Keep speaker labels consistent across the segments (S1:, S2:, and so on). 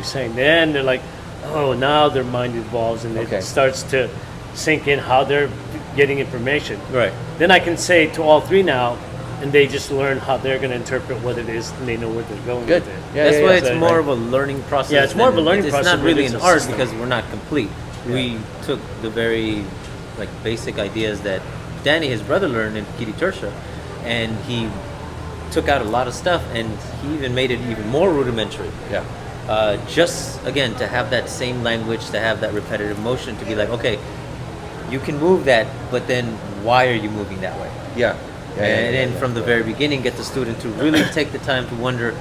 S1: saying. Then they're like, oh, now their mind evolves and it starts to sink in how they're getting information.
S2: Right.
S1: Then I can say to all three now, and they just learn how they're going to interpret what it is, and they know where they're going
S3: Good.
S1: with it.
S3: Yeah,
S2: That's why it's more of a learning process.
S1: Yeah, it's more of a learning
S2: it's
S1: process.
S2: It's not really
S1: it's
S2: an
S1: a
S2: art
S1: system.
S2: because we're not complete.
S1: Yeah.
S2: We took the very basic ideas that Danny, his brother, learned in Kiri Tersha, and he took out a lot of stuff, and he even made it even more rudimentary.
S3: Yeah.
S2: Just again to have that same language, to have that repetitive motion, to be like, okay, you can move that, but then why are you moving that way?
S3: Yeah.
S2: And then from the very beginning, get the student to really take the time to wonder,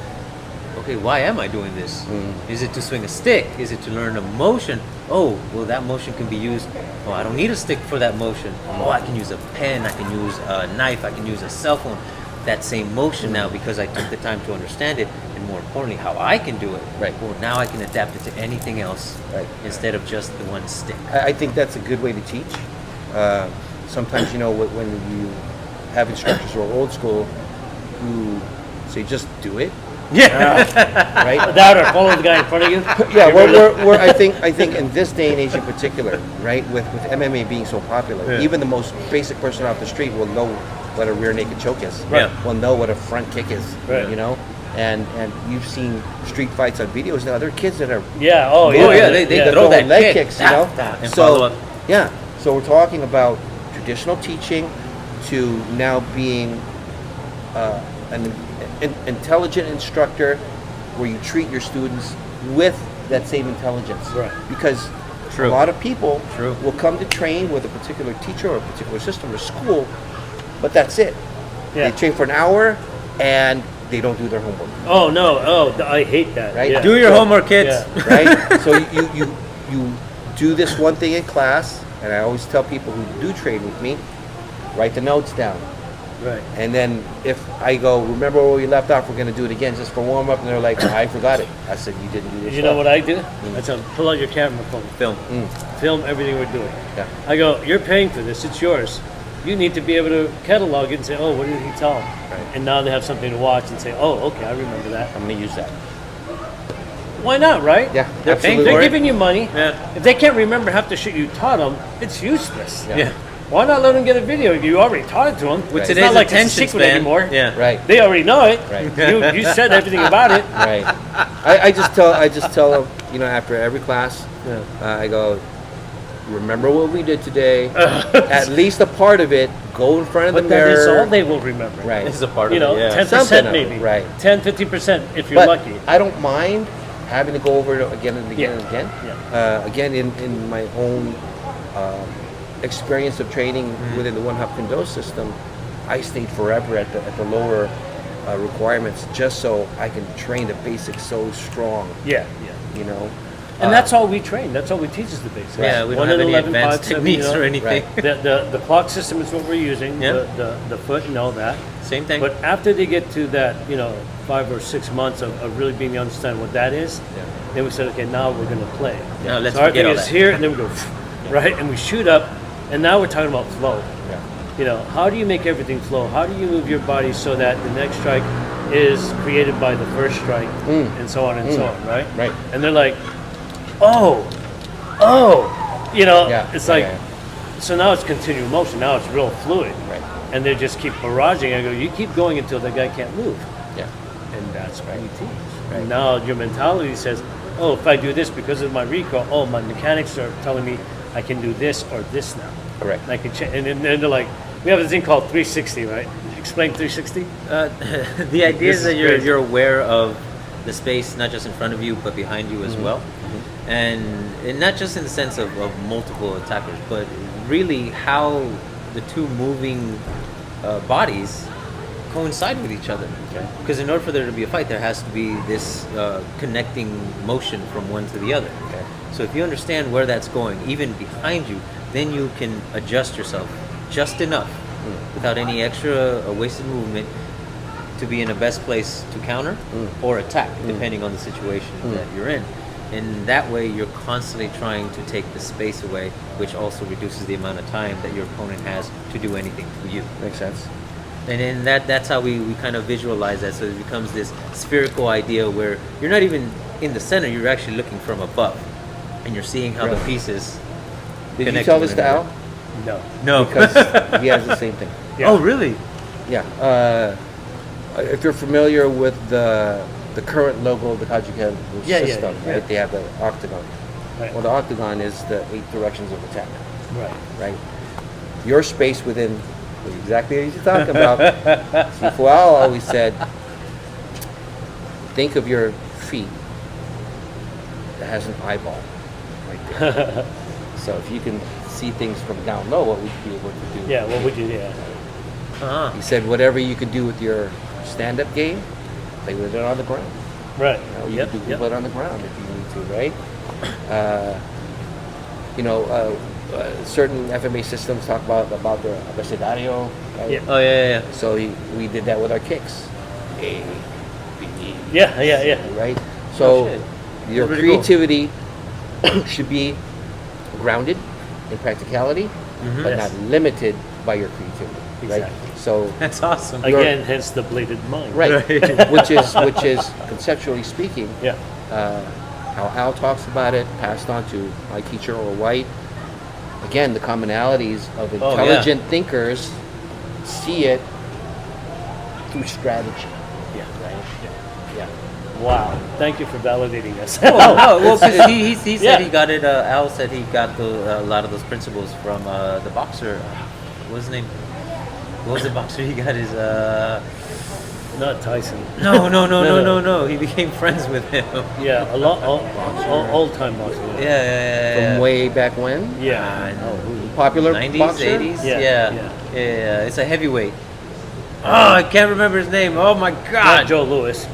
S2: okay, why am I doing this? Is it to swing a stick? Is it to learn a motion? Oh, well, that motion can be used. Oh, I don't need a stick for that motion. Oh, I can use a pen, I can use a knife, I can use a cell phone. That same motion now, because I took the time to understand it, and more importantly, how I can do it.
S3: Right.
S2: Well, now I can adapt it to anything else, instead of just the one stick.
S3: I think that's a good way to teach. Sometimes, when you have instructors who are old school who say, just do it.
S1: Yeah.
S3: Right?
S1: That or follow the guy in front of you.
S3: Yeah, we're I think in this day and age in particular, right, with MMA being so popular, even the most basic person off the street will know what a rear naked choke is.
S2: Right.
S3: Will know what a front kick is.
S1: Right.
S3: And you've seen street fights on videos now. There are kids that are
S1: yeah,
S2: they
S3: throwing
S2: throw that
S3: leg
S2: kick,
S3: kicks,
S2: and follow up.
S3: Yeah. So we're talking about traditional teaching to now being an intelligent instructor where you treat your students with that same intelligence.
S1: Right.
S3: Because a lot of people will come to train with a particular teacher or a particular system or school, but that's it.
S1: Yeah.
S3: They train for an hour and they don't do their homework.
S1: Oh no! Oh, I hate that.
S3: Right?
S1: Yeah.
S2: Do your homework, kids.
S1: Yeah.
S3: Right? So you do this one thing in class, and I always tell people who do train with me, write the notes down.
S1: Right.
S3: And then if I go, remember where we left off, we're going to do it again just for warm up, and they're like, I forgot it. I said, you didn't do this.
S1: You know what I do? I tell them, pull out your camera phone. Film everything we're doing.
S3: Yeah.
S1: I go, you're paying for this, it's yours. You need to be able to catalog it and say, oh, what did he tell them?
S3: Right.
S1: And now they have something to watch and say, oh, okay, I remember that.
S3: I'm going to use that.
S1: Why not, right?
S3: Yeah,
S1: They're
S3: absolutely.
S1: They're giving you money.
S2: Yeah.
S1: If they can't remember half the shit you taught them, it's useless.
S3: Yeah.
S1: Why not let them get a video? You already taught it to them.
S2: With
S1: It's
S2: today's
S1: not like it's a
S2: attention
S1: secret
S2: span
S1: anymore.
S2: Yeah.
S3: Right.
S1: They already know it.
S3: Right.
S1: You said everything about it.
S3: Right. I just tell them, after every class, I go, remember what we did today. At least a part of it. Go in front of the
S1: But
S3: mirror.
S1: that is all they will remember.
S3: Right.
S2: This is a part of it.
S1: 10%
S3: Something of it,
S1: maybe.
S3: right.
S1: 10, 15% if you're
S3: But
S1: lucky.
S3: I don't mind having to go over it again and again and again.
S1: Yeah.
S3: Again, in my own experience of training within the One Hop Kendo system, I stayed forever at the lower requirements just so I can train the basics so strong.
S1: Yeah. And that's all we train. That's all we teach is the basics.
S2: Yeah, we don't
S1: 1
S2: have
S1: and
S2: any
S1: 11,
S2: advanced
S1: 5, 7,
S2: techniques or anything.
S3: Right.
S1: The clock system is what we're using.
S2: Yeah.
S1: The foot and all that.
S2: Same thing.
S1: But after they get to that, 5 or 6 months of really being understand what that is, then we said, okay, now we're going to play.
S2: Now let's
S1: so our
S2: forget
S1: thing
S2: all
S1: is
S2: that.
S1: here, and then we go, right, and we shoot up, and now we're talking about flow.
S3: Yeah.
S1: How do you make everything flow? How do you move your body so that the next strike is created by the first strike, and so on and so on, right?
S3: Right.
S1: And they're like, it's like, so now it's continual motion. Now it's real fluid.
S3: Right.
S1: And they just keep barraging. I go, you keep going until the guy can't move.
S3: Yeah.
S1: And that's what we teach.
S3: Right.
S1: And now your mentality says, oh, if I do this because of my recoil, my mechanics are telling me I can do this or this now.
S3: Correct.
S1: And I can change. And then they're like, we have this thing called 360, right? Explain 360.
S2: The idea
S1: This
S2: is that
S1: is crazy.
S2: you're aware of the space not just in front of you but behind you as well, and not just in the sense of multiple attackers, but really how the two moving bodies coincide with each other. Because in order for there to be a fight, there has to be this connecting motion from one to the other. So if you understand where that's going, even behind you, then you can adjust yourself just enough without any extra wasted movement to be in the best place to counter or attack, depending on the situation that you're in. And that way, you're constantly trying to take the space away, which also reduces the amount of time that your opponent has to do anything for you.
S3: Makes sense.
S2: And then that's how we kind of visualize that. So it becomes this spherical idea where you're not even in the center, you're actually looking from above, and you're seeing how the
S3: Right.
S2: pieces.
S3: Did you
S2: connect
S3: tell
S2: to
S3: this to
S2: one
S3: Al?
S1: No.
S2: No.
S3: Because he has the same thing.
S1: Yeah.
S2: Oh, really?
S3: Yeah. If you're familiar with the current logo of the Kajuken
S1: Yeah, yeah,
S3: system,
S1: yeah.
S3: right? They have the octagon.
S1: Right.
S3: Well, the octagon is the 8 directions of attack,
S1: Right.
S3: right? Your space within was exactly what you're talking about. Sifu Al always said, think of your feet that has an eyeball right there. So if you can see things from down low, what would you be able to do?
S1: Yeah. What would you? Yeah.
S2: Uh-huh.
S3: He said, whatever you could do with your stand-up game, play with it on the ground.
S1: Right.
S3: You know, you
S1: Yep.
S3: can do
S1: Yep.
S3: it on the ground if you need to, right? Certain FMA systems talk about the abecedario. Right?
S1: Yeah.
S2: Oh, yeah.
S3: So we did that with our kicks. A, B,
S1: Yeah. Yeah. Yeah.
S3: right? So
S2: shit.
S3: your
S2: That's pretty cool.
S3: creativity should be grounded in practicality, but
S1: Yes.
S3: not limited by your creativity, right?
S1: Exactly.
S3: So
S2: That's awesome.
S1: Again, hence the bladed mind.
S3: right,
S2: Right.
S3: which is conceptually speaking,
S1: Yeah.
S3: how Al talks about it, passed on to my teacher or White. Again, the commonalities of
S2: Oh, yeah.
S3: intelligent thinkers see it through strategy.
S1: Yeah.
S3: Right? Yeah.
S1: Wow. Thank you for validating us.
S2: Oh, no, well, 'cause he said
S1: Yeah.
S2: he got it. Al said he got a lot of those principles from the boxer. What was his name? What was the boxer he got his?
S1: Not Tyson.
S2: No. He became friends with him.
S1: Yeah. A lot. Old time boxing.
S2: Yeah.
S3: From way back when,
S1: Yeah.
S2: I know.
S3: popular
S2: 90s,
S3: boxer.
S2: 80s.
S1: Yeah,
S2: Yeah. It's a heavyweight. Oh, I can't remember his name. Oh my
S1: Not
S2: God.
S1: Joe Lewis,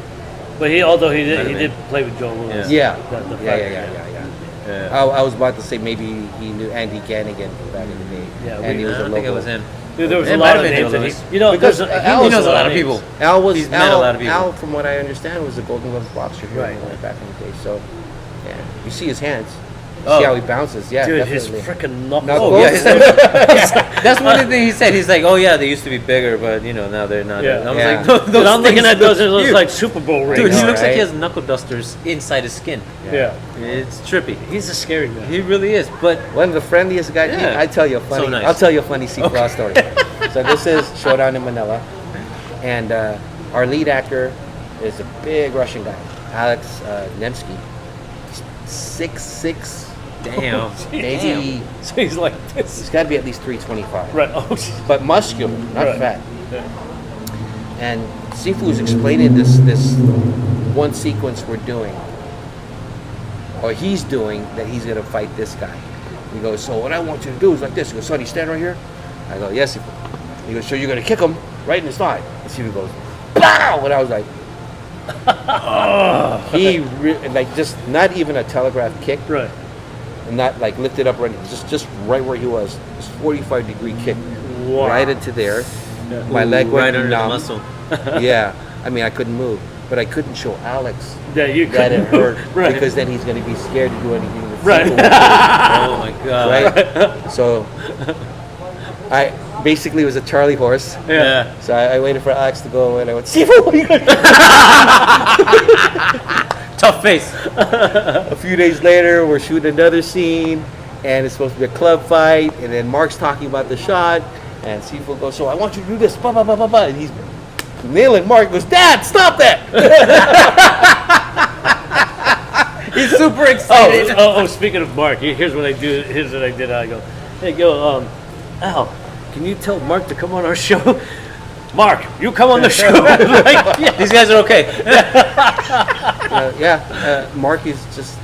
S1: but although he
S2: Might have
S1: did
S2: been.
S1: play with Joe Lewis.
S3: Yeah.
S1: The
S3: Yeah.
S1: fighter,
S2: Yeah.
S3: I was about to say maybe he knew Andy Gannigan back in the day.
S1: Yeah,
S3: and he
S2: I
S3: was a
S2: don't think it
S3: local.
S2: was him.
S1: Dude, there was
S2: It
S1: a
S2: might
S1: lot
S2: have
S1: of
S2: been
S1: names
S2: Joe
S1: that
S2: Lewis.
S3: Because
S1: he
S3: Al
S2: knows a lot of
S1: names.
S2: people.
S3: Al was
S2: He's met a lot of people.
S3: Al, from what I understand, was a Golden Gloves boxer here
S1: Right.
S3: back in the day. So, yeah, you see his hands. You
S2: Oh.
S3: see how he bounces. Yeah,
S1: Dude,
S3: definitely.
S1: his freaking knuckles.
S3: Knuckles.
S2: Oh yeah, that's one of the things he said. He's like, oh yeah, they used to be bigger, but now they're not.
S1: Yeah.
S2: I was
S3: Yeah.
S2: like, those
S1: Dude, I'm looking
S2: things
S1: at those. It
S2: look
S1: looks
S2: huge.
S1: like Super Bowl rings.
S2: Dude, he
S3: know,
S2: looks like he
S3: right?
S2: has knuckle dusters inside his skin.
S1: Yeah.
S2: It's trippy.
S1: He's a scary guy.
S2: He really is. But
S3: One of the friendliest guys.
S2: Yeah.
S3: I tell you a funny.
S2: So nice.
S3: I'll tell you a funny Seaflaw story. So this is Showdown in Manila, and our lead actor is a big Russian guy, Alex Nemsky, 6'6",
S2: damn,
S3: maybe.
S1: So he's like
S3: He's
S1: this.
S3: got to be at least 325,
S1: Right. Oh, shit.
S3: but muscular, not
S1: Right.
S3: fat.
S1: Yeah.
S3: And Sifu was explaining this one sequence we're doing, or he's doing, that he's gonna fight this guy. He goes, so what I want you to do is like this. He goes, Sonny, stand right here. I go, yes, Sifu. He goes, so you're gonna kick him right in his thigh. And Sifu goes, pow! And I was like, like just not even a telegraph kick,
S1: Right.
S3: and not like lifted up or anything, just right where he was. This 45-degree kick,
S1: Wow.
S3: right into there.
S1: Yeah.
S3: My leg
S2: right
S3: went
S2: under the
S3: numb.
S2: muscle.
S3: Yeah, I mean I couldn't move, but I couldn't show Alex
S1: Yeah, you
S3: that it hurt
S1: Right.
S3: because then he's going to be scared to do anything. With
S1: Right.
S3: Sifu.
S2: Oh my God.
S3: Right. So I basically was a Charlie horse.
S2: Yeah.
S3: So I waited for Alex to go away, and I went, Sifu, what are you gonna do?
S2: Tough face.
S3: A few days later, we're shooting another scene, and it's supposed to be a club fight, and then Mark's talking about the shot, and Sifu goes, so I want you to do this, blah, blah, blah, blah, blah, and he's nailing Mark. He goes, Dad, stop that!
S2: He's super excited.
S1: Speaking of Mark, here's what I do. Here's what I did. I go, hey, Al, can you tell Mark to come on our show? Mark, you come on the show. Like, yeah.
S2: These guys are okay.
S3: Mark is just,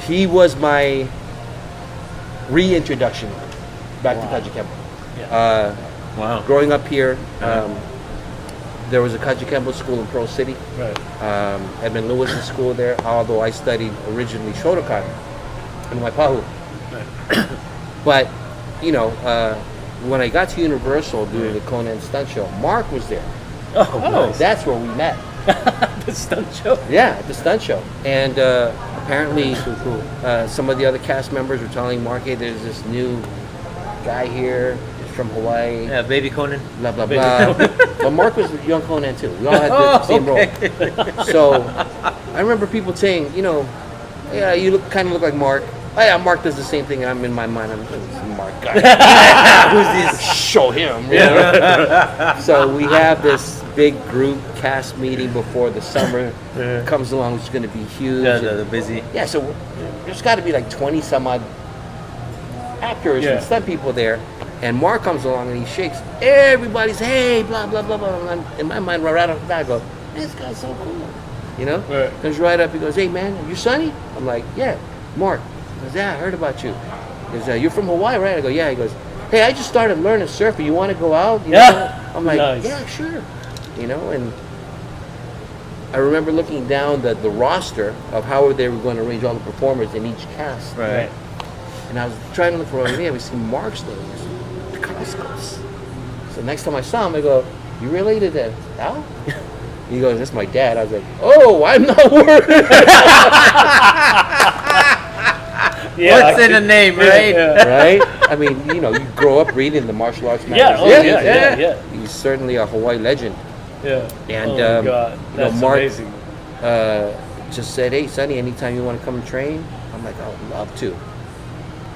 S3: he was my reintroduction back to Kajikembo.
S1: Yeah.
S2: Wow.
S3: Growing up here, there was a Kajikembo school in Pearl City.
S1: Right.
S3: Edmund Lewis's school there, although I studied originally Shotokan in Waipahu.
S1: Right.
S3: But, when I got to Universal doing the Conan stunt show, Mark was there.
S1: Oh, nice.
S3: That's where we met.
S1: The stunt show.
S3: Yeah, at the stunt show. And apparently some of the other cast members were telling Mark, hey, there's this new guy here. He's from Hawaii.
S2: Yeah, baby Conan.
S3: Blah, blah, blah. But Mark was young Conan, too. We all had the same role. So I remember people saying, you know, yeah, you kind of look like Mark. Oh, yeah, Mark does the same thing, and I'm in my mind, I'm this Mark guy. Who's this? Show him. Yeah. So we have this big group cast meeting before the summer comes along, which is going to be huge.
S2: Yeah, the busy.
S3: Yeah, so there's got to be like 20 some odd actors and stunt people there. And Mark comes along and he shakes everybody's, hey, blah, blah, blah, blah. And in my mind, right off the bat, I go, this guy's so cool. You know?
S1: Right.
S3: Comes right up, he goes, hey, man, are you Sonny? I'm like, yeah. Mark. He goes, yeah, I heard about you. He goes, you're from Hawaii, right? I go, yeah. He goes, hey, I just started learning surfing. You want to go out? You know? I'm like,
S1: Nice.
S3: yeah, sure. You know, and I remember looking down the roster of how they were going to arrange all the performers in each cast.
S2: Right.
S3: And I was trying to look for, yeah, we see Mark's name. I said, Picasso's. So next time I saw him, I go, you related to Al? He goes, that's my dad. I was like, oh, I'm not worried.
S2: What's in a name, right?
S3: Right? I mean, you know, you grow up reading the martial arts magazine.
S1: Yeah.
S3: He's certainly a Hawaii legend.
S1: Yeah.
S3: And,
S1: oh my God, that's
S3: Mark,
S1: amazing.
S3: Just said, hey, Sonny, anytime you want to come and train, I'm like, I would love to.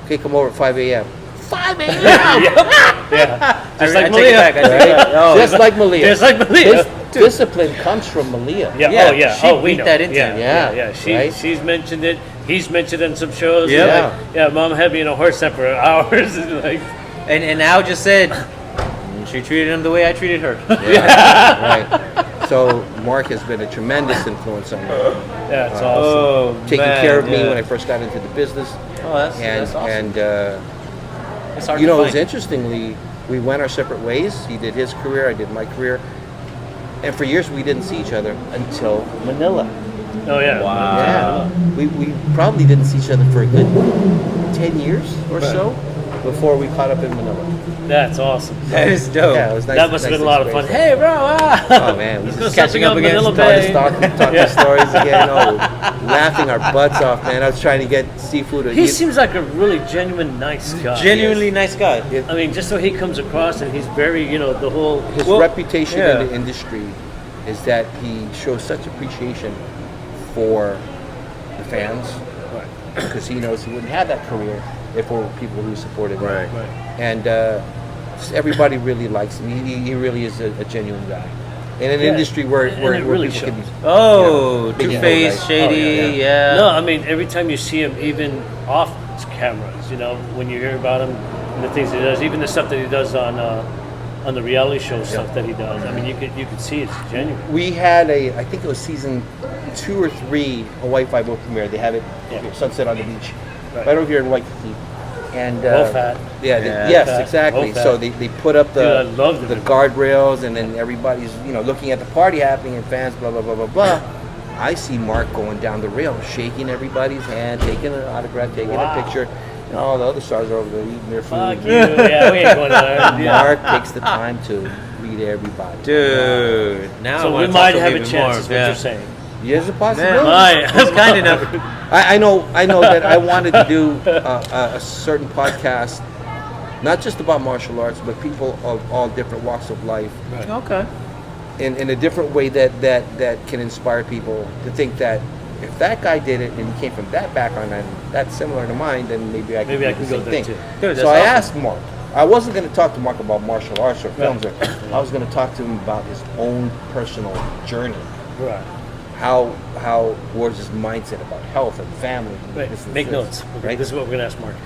S3: Okay, come over at 5 a.m. 5 a.m.
S1: Yeah. Just like
S2: I take it
S1: Malia.
S2: back. I take it back. Oh,
S3: Just like Malia.
S1: Just like Malia.
S3: Discipline comes from Malia.
S1: Yeah.
S2: Yeah,
S1: Oh yeah.
S2: she
S1: Oh, we
S2: beat
S1: know.
S2: that into
S1: yeah.
S2: him.
S1: Yeah.
S3: Right?
S1: She's mentioned it. He's mentioned it in some shows.
S2: Yeah.
S1: Like, yeah. Mom had me in a horse temper hours. Like.
S2: And Al just said, she treated him the way I treated her.
S3: Yeah. Right. So Mark has been a tremendous influence on me.
S1: Yeah. It's awesome.
S2: Oh,
S3: Taking
S2: man,
S3: care of me
S2: yeah.
S3: when I first got into the business.
S2: Oh, that's awesome.
S3: And
S2: It's hard
S3: you
S2: to
S3: know, it was
S2: find.
S3: interestingly, we went our separate ways. He did his career, I did my career. And for years we didn't see each other until Manila.
S1: Oh yeah.
S2: Wow.
S3: Yeah. We probably didn't see each other for a good 10 years or so before we caught up in Manila.
S1: That's awesome.
S2: That is dope.
S3: Yeah, it was nice.
S1: That must have
S3: nice
S1: been a lot of fun.
S3: experience.
S1: Hey, bro! Ah.
S3: Oh man, we
S1: Let's
S3: just
S1: go
S2: catching
S1: surfing
S2: up
S1: on
S2: again.
S1: Manila
S3: started
S1: Bay.
S3: talking stories again. Oh, laughing our butts off, man. I was trying to get seafood to
S1: He
S3: eat.
S1: seems like a really genuine, nice guy.
S2: Genuinely nice guy.
S1: I mean, just so he comes across and he's very, you know, the whole.
S3: His reputation in the industry is that he shows such appreciation for the fans,
S1: Right.
S3: because he knows he wouldn't have that career if there were people who supported him.
S2: Right.
S1: Right.
S3: And just everybody really likes him. He really is a genuine guy. In an industry where
S1: and
S3: where
S1: it really
S3: people can be,
S2: Oh,
S3: big
S2: two-faced,
S3: ego, right?
S2: shady, yeah.
S1: No, I mean, every time you see him, even off cameras, you know, when you hear about him and the things he does, even the stuff that he does on the reality show stuff that he does. I mean, you could see it's genuine.
S3: We had I think it was season 2 or 3 Hawaii Five-0 premiere. They have it Sunset on the Beach, right over here in Waikiki. And
S1: Fat.
S3: yes,
S1: Fat.
S3: exactly.
S1: Fat.
S3: So they put up
S1: Dude, I
S3: the
S1: love the
S3: guardrails, and then everybody's looking at the party happening, and fans blah blah blah blah blah. I see Mark going down the rail, shaking everybody's hand, taking an autograph, taking a picture. And all the other stars are over there eating their food.
S1: Fuck you. Yeah, we ain't going there. Yeah.
S3: Mark takes the time to greet everybody.
S2: Dude, now I
S1: So we
S2: wanna
S1: might
S2: talk to
S1: have
S2: him
S1: a
S2: even
S1: chance,
S2: more.
S1: is what
S2: Yeah.
S1: you're saying.
S3: There's a
S2: Man,
S3: possibility.
S2: he's kind enough.
S3: I know that I wanted to do a certain podcast, not just about martial arts, but people of all different walks of life,
S2: Okay.
S3: in a different way that can inspire people to think that if that guy did it and he came from that background and that's similar to mine, then maybe I can do the
S1: go
S3: same
S1: there
S3: thing.
S1: too.
S2: Dude,
S3: So
S2: that's
S3: I
S2: awesome.
S3: asked Mark. I wasn't going to talk to Mark about martial arts or films. I was going to talk to him about his own personal journey.
S1: Right.
S3: How was his mindset about health and family? And
S1: Right.
S3: this and
S1: Make
S3: this,
S1: notes. Okay,
S3: right?
S1: this is what we're going to ask Mark.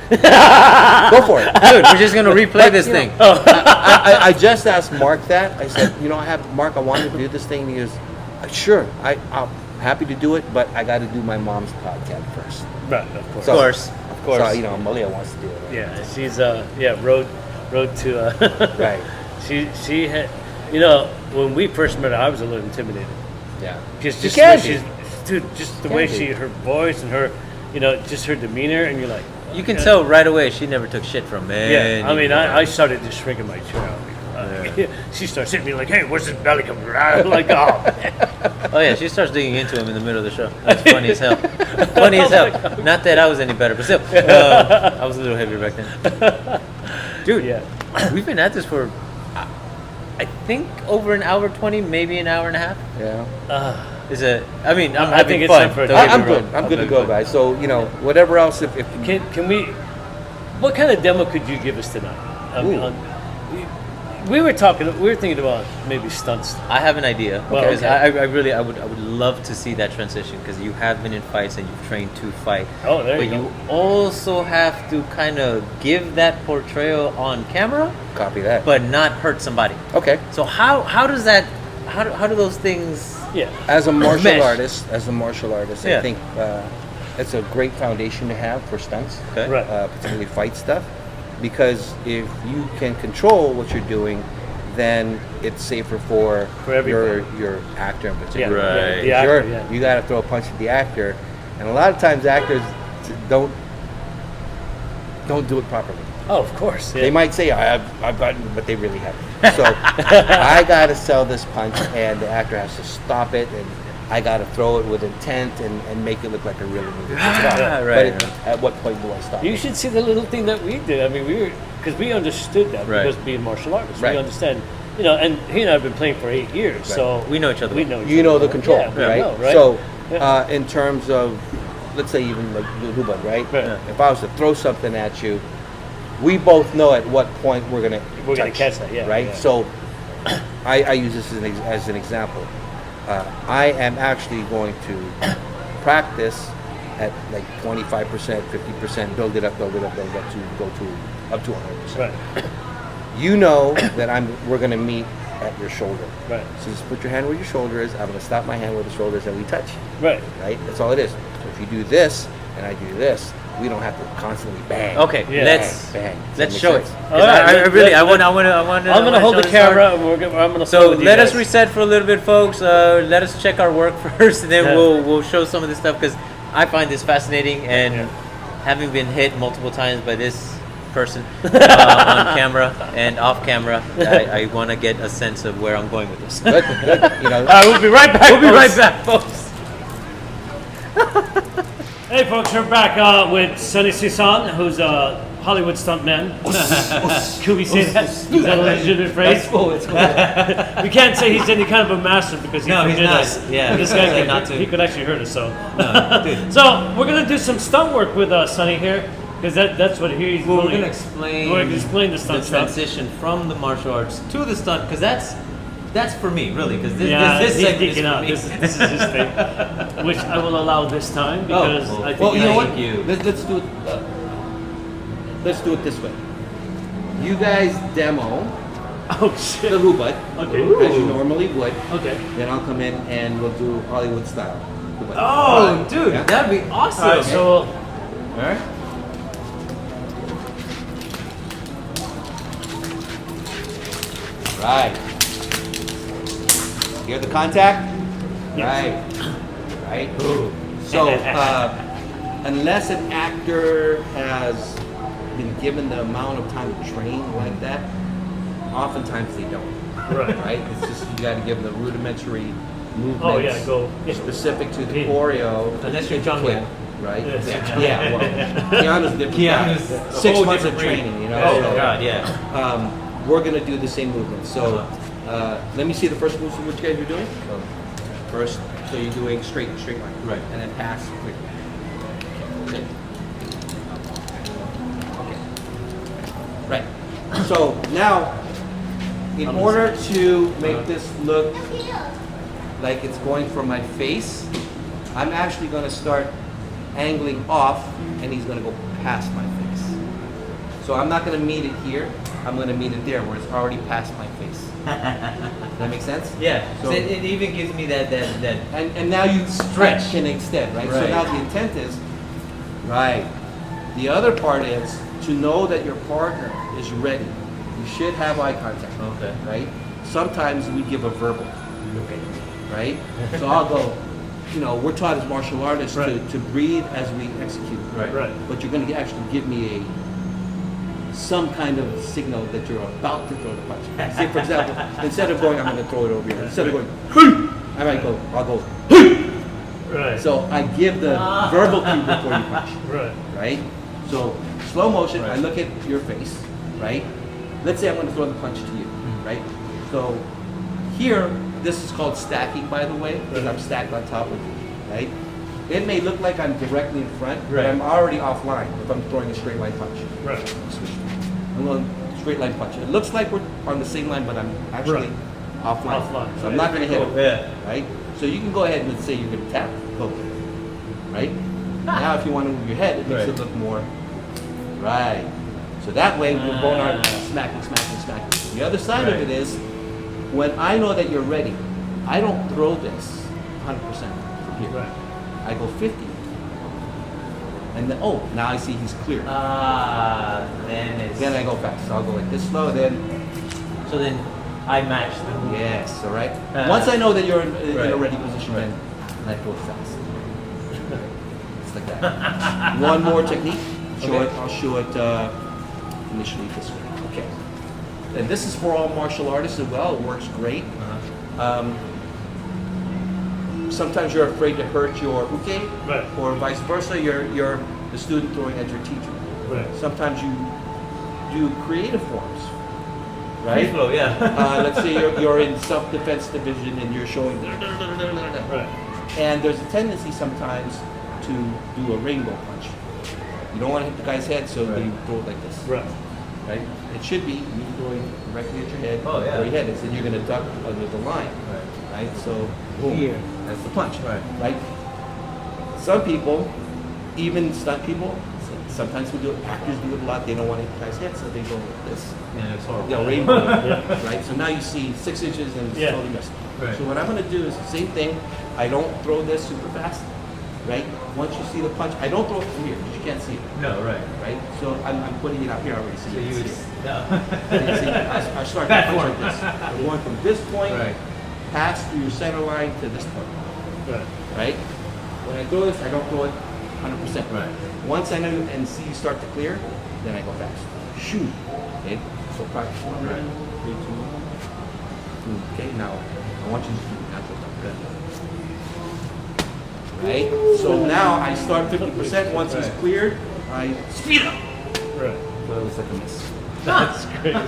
S3: Go for it.
S2: Dude, we're just gonna replay this thing.
S3: I just asked Mark that. I said, Mark, I wanted to do this thing. And he goes, sure, I'm happy to do it, but I got to do my mom's podcast first.
S1: Right, of course.
S3: So-
S2: Of course.
S1: Of course.
S3: So, Malia wants to do it.
S1: Yeah, she's road to
S3: Right.
S1: she had, when we first met her, I was a little intimidated.
S3: Yeah.
S1: Just
S3: You
S1: the
S3: can
S1: way
S3: be.
S1: just the way her voice and her, just her demeanor, and you're like,
S2: You can tell right away she never took shit from me.
S1: yeah. I mean, I started just shrinking my chair out. She starts hitting me like, "Hey, where's this belly coming around?" I'm like, oh.
S2: Oh yeah, she starts digging into him in the middle of the show. That's funny as hell. Funny as hell. Not that I was any better, but still, I was a little heavier back then. Dude,
S1: Yeah.
S2: we've been at this for, I think, over an hour 20, maybe an hour and a half.
S3: Yeah.
S2: I mean, I'm
S1: I
S2: having
S1: think it's
S2: fun.
S1: time for a
S2: don't
S1: date.
S2: get
S3: I'm
S2: me
S3: good.
S2: wrong.
S3: I'm good to
S2: having
S3: go,
S2: fun.
S3: guys. So whatever else, if
S1: Can we? What kind of demo could you give us tonight? I mean,
S3: Ooh.
S1: we were thinking about maybe stunts.
S2: I have an idea
S1: Well,
S2: because
S1: okay.
S2: I would love to see that transition because you have been in fights and you've trained to fight.
S1: Oh, there
S2: but
S1: you go.
S2: you also have to kind of give that portrayal on camera,
S3: copy that.
S2: but not hurt somebody.
S3: Okay.
S2: So how does that? How do those things?
S1: Yeah.
S3: As a martial
S2: Mesh.
S3: artist,
S2: Yeah.
S3: I think it's a great foundation to have for stunts,
S2: Okay.
S1: Right.
S3: particularly fight stuff, because if you can control what you're doing, then it's safer for
S1: everybody.
S3: your actor in
S1: Yeah.
S3: particular.
S2: Right.
S1: The actor, yeah.
S3: You got to throw a punch at the actor, and a lot of times actors don't do it properly.
S1: Oh, of course. Yeah.
S3: They might say I've gotten, but they really haven't. So I got to sell this punch, and the actor has to stop it, and I got to throw it with intent and make it look like a really movie.
S2: Right.
S3: But at what point do I stop?
S1: You should see the little thing that we did. I mean, because we understood that
S2: Right.
S1: because being martial artists,
S3: Right.
S1: we understand. And he and I have been playing for 8 years, so
S2: We know each other.
S1: we know.
S3: You know the control,
S1: Yeah, we
S3: right?
S1: know, right?
S3: So
S1: Yeah.
S3: in terms of, let's say even like Hubad, right?
S1: Right.
S3: If I was to throw something at you, we both know at what point we're gonna
S1: catch that, yeah,
S3: right?
S1: yeah.
S3: So I use this as an example. I am actually going to practice at like 25%, 50%, build it up to go to up to 100%.
S1: Right.
S3: You know that we're gonna meet at your shoulder.
S1: Right.
S3: So just put your hand where your shoulder is. I'm gonna stop my hand where the shoulder is, and we touch.
S1: Right.
S3: Right? That's all it is. So if you do this and I do this, we don't have to constantly bang.
S2: Okay,
S1: Yeah.
S2: let's
S3: bang. Does that
S2: let's
S3: make
S2: show it.
S3: sense?
S2: 'Cause
S1: All right,
S2: I really
S1: let-
S2: I want
S1: I'm gonna hold the camera, and I'm gonna.
S2: So
S1: flow with you
S2: let us
S1: guys.
S2: reset for a little bit, folks. Let us check our work first, and then
S1: Yeah.
S2: we'll show some of this stuff because I find this fascinating. And
S1: Yeah.
S2: having been hit multiple times by this person on camera and off camera, I want to get a sense of where I'm going with this.
S3: Good, good.
S1: All right, we'll be right back.
S2: We'll be right
S1: folks.
S2: back, folks.
S1: Hey, folks, we're back with Sonny Sison, who's a Hollywood stuntman. Could we say that? Is that a legitimate phrase? We can't say he's any kind of a master because
S2: No, he's
S1: forbid
S2: not.
S1: us.
S2: Yeah,
S1: this
S2: he
S1: guy
S2: said
S1: could,
S2: not to.
S1: he could actually hurt us. So,
S2: dude.
S1: so we're gonna do some stunt work with Sonny here because that's what he's.
S2: Well, we're
S1: doing.
S2: gonna explain.
S1: We're gonna explain the
S2: the
S1: stunt stuff.
S2: transition from the martial arts to the stunt because that's for me really because
S1: Yeah,
S2: this
S1: he's
S2: segment is
S1: geeking
S2: for
S1: out.
S2: me.
S1: This is his thing, which I will allow this time because
S2: well,
S1: I think
S3: Well, you know what?
S2: Thank you.
S3: Let's do it. Let's do it this way. You guys demo
S1: Oh
S3: the
S1: shit.
S3: Hubad
S1: Okay.
S3: as you normally would.
S1: Okay.
S3: Then I'll come in and we'll do Hollywood style. Hubad.
S2: Oh, dude,
S3: Yeah.
S2: that'd be awesome.
S1: All right. So.
S2: All right.
S3: Right. Hear the contact?
S1: Yes.
S3: Right. Right. So, unless an actor has been given the amount of time to train like that, oftentimes they don't.
S1: Right.
S3: Right? It's just you got to give them the rudimentary movements
S1: Oh yeah. Go. Yeah.
S3: specific to the
S1: Yeah.
S3: choreo.
S2: Unless you're
S3: to
S2: John
S3: kick,
S2: Wick.
S3: Right?
S1: Yes.
S3: Yeah. Well, Keanu's different.
S2: Keanu's
S3: guy.
S2: a
S3: 6
S2: whole
S3: months of
S2: different breed.
S3: training. You know.
S2: Oh
S3: so,
S2: God, yeah.
S3: we're gonna do the same movement. So let me see the first move. What you guys are doing? First, so you're doing straight line,
S2: Right.
S3: and then pass quickly. Okay. Right. So now, in order to make this look like it's going for my face, I'm actually going to start angling off, and he's going to go past my face. So I'm not going to meet it here. I'm going to meet it there, where it's already past my face. Does that make sense?
S2: Yeah.
S3: So-
S2: So it even gives me that.
S3: And now you
S2: Stretch.
S3: can extend, right? So
S2: Right.
S3: now the intent is, right. The other part is to know that your partner is ready. You should have eye contact.
S2: Okay.
S3: Right? Sometimes we give a verbal.
S2: Okay.
S3: Right? So I'll go, we're taught as martial artists
S1: Right.
S3: to breathe as we execute.
S2: Right.
S1: Right.
S3: But you're going to actually give me some kind of signal that you're about to throw the punch. Say, for example, instead of going, I'm going to throw it over here. Instead of going, I might go, I'll go,
S1: Right.
S3: so I give the verbal cue before you punch,
S1: Right.
S3: right? So slow motion, I
S2: Right.
S3: look at your face, right? Let's say I'm going to throw the punch to you, right? So here, this is called stacking, by the way, because I'm stacked on top of you, right? It may look like I'm directly in front, but I'm already offline if I'm throwing a straight line punch.
S1: Right.
S3: I'm going straight line punch. It looks like we're on the same line, but I'm actually offline. So I'm not going to hit him, right? So you can go ahead and say you're going to tap, go, right? Now if you want to move your head, it makes it look more, right. So that way we're both are smacking. The other side of it is, when I know that you're ready, I don't throw this 100% from here.
S1: Right.
S3: I go 50. And then, now I see he's clear. Then I go fast. So I'll go like this slow, then.
S2: So then I match the move.
S3: Yes, all right. Once I know that you're in a ready position, then I go fast. It's like that. One more technique. I'll show it initially this way. Okay. And this is for all martial artists as well. It works great. Sometimes you're afraid to hurt your uke, or vice versa. You're the student throwing at your teacher.
S1: Right.
S3: Sometimes you do creative forms, right?
S2: Free flow,
S3: Let's say you're in self-defense division and you're showing,
S1: Right.
S3: and there's a tendency sometimes to do a rainbow punch. You don't want to hit the guy's head, so you throw it like this.
S1: Right.
S3: Right? It should be you throwing directly at your head,
S2: Oh, yeah.
S3: where your head is, and you're going to duck under the line. Right? So, boom.
S1: Here.
S3: That's the punch.
S2: Right.
S3: Some people, even stunt people, sometimes we do it, actors do it a lot, they don't want to hit the guy's head, so they go like this.
S2: Yeah, it's horrible.
S3: Rainbow. Right? So now you see 6 inches and it's totally missed.
S2: Right.
S3: So what I'm going to do is the same thing. I don't throw this super fast. Right? Once you see the punch, I don't throw it from here because you can't see it.
S2: No, right.
S3: Right? So I'm putting it out here already. So
S2: So you would.
S3: I start to punch like this. I'm going from this point, pass through your center line to this point. Right? When I throw this, I don't throw it 100%.
S2: Right.
S3: Once I know and see you start to clear, then I go fast. Shoot. Okay? So practice 1, 3, 2, 1. Okay, now I want you to do natural stuff. Right? So now I start 50%. Once he's cleared, I speed up.
S1: Right.
S3: So it looks like a miss.
S1: That's crazy.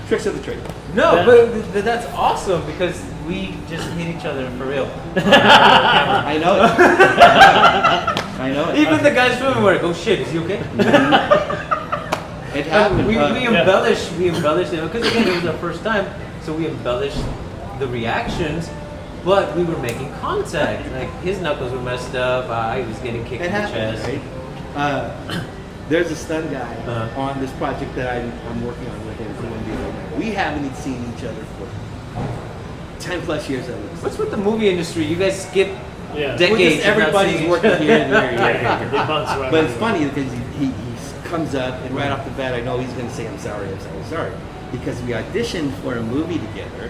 S3: Tricks of the trade.
S2: No, but that's awesome because we just hit each other for real.
S3: I know it. I know it.
S2: Even the guys swimming were like, oh shit, is he okay?
S3: It happened.
S2: We embellish it because again it was our first time, so we embellished the reactions, but we were making contact. Like his knuckles were messed up, I was getting kicked in the chest.
S4: Right? There's a stunt guy on this project that I'm working on with him. We haven't seen each other for 10 plus years at least.
S2: What's with the movie industry? You guys skip decades.
S4: Everybody's working here and there.
S1: They bounce around.
S4: But it's funny because he comes up and right off the bat I know he's going to say I'm sorry. Because we auditioned for a movie together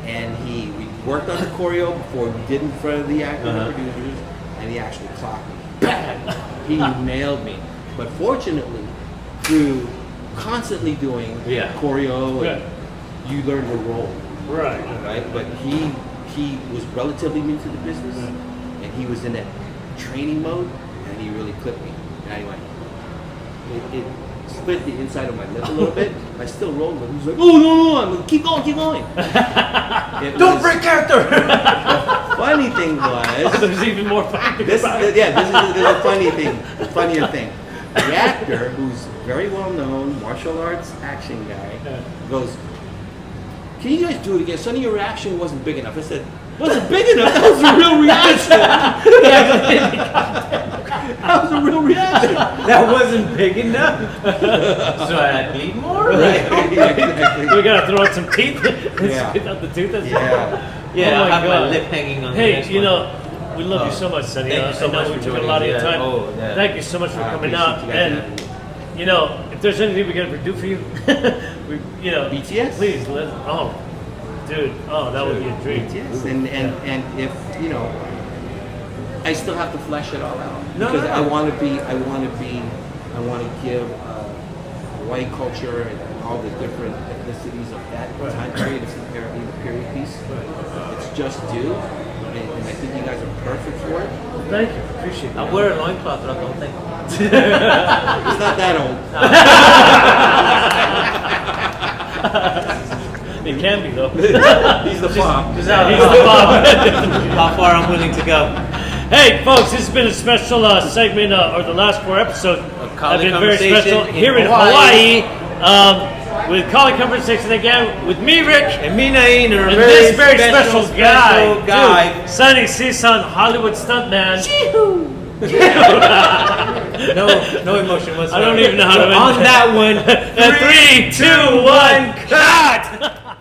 S4: and we worked on the choreo before we did in front of the actors and producers, and he actually clocked me. Bam! He nailed me. But fortunately, through constantly doing choreo, you learn the role.
S1: Right.
S4: But he was relatively new to the business, and he was in that training mode, and he really clipped me. And I went, it split the inside of my lip a little bit. I still rolled, but he was like, oh no, I'm like, keep going.
S2: Don't break character!
S4: Funny thing was,
S1: There's even more funny.
S4: this is a funnier thing. The actor, who's very well known, martial arts action guy, goes, can you guys do it again? Sonny, your reaction wasn't big enough. I said, wasn't big enough? That was a real reaction. That was a real reaction.
S2: That wasn't big enough? So I need more? Right?
S1: We gotta throw out some teeth. Spit out the tooth.
S2: Yeah,
S1: Oh
S2: I
S1: my
S2: have my
S1: God.
S2: lip hanging on the
S1: Hey,
S2: next
S1: you
S2: one.
S1: know, we love you so much, Sonny.
S2: Thank you so
S1: I know
S2: much
S1: we
S2: for
S1: took a
S2: joining
S1: lot of
S2: us.
S1: your time. Thank you so much for coming out. And you know, if there's anything we can ever do for you,
S4: BTS?
S1: please let. Oh, dude. Oh, that would be a dream.
S4: BTS. And if I still have to flesh it all out because I want to give white culture and all the different ethnicities of that time period. It's apparently the period piece. It's just due, and I think you guys are perfect for it.
S1: Well, thank you. Appreciate
S2: I'll
S1: that.
S2: wear a loincloth throughout the whole thing.
S4: It's not that old.
S1: It can be though.
S4: He's the bomb.
S1: He's the bomb.
S2: How far I'm willing to go.
S1: Hey, folks, this has been a special segment, or the last 4 episodes have
S2: College
S1: been very
S2: Conversation
S1: special
S2: in
S1: here in
S2: Hawaii.
S1: With College Conversation again with me, Rick,
S2: And me, Nain, are a
S1: and
S2: very,
S1: this very special guy,
S2: guy.
S1: too, Sonny Cison, Hollywood stuntman.
S2: No emotion whatsoever.
S1: I don't even know how to
S2: On
S1: end
S2: that one.
S1: 3, 2, 1, cut!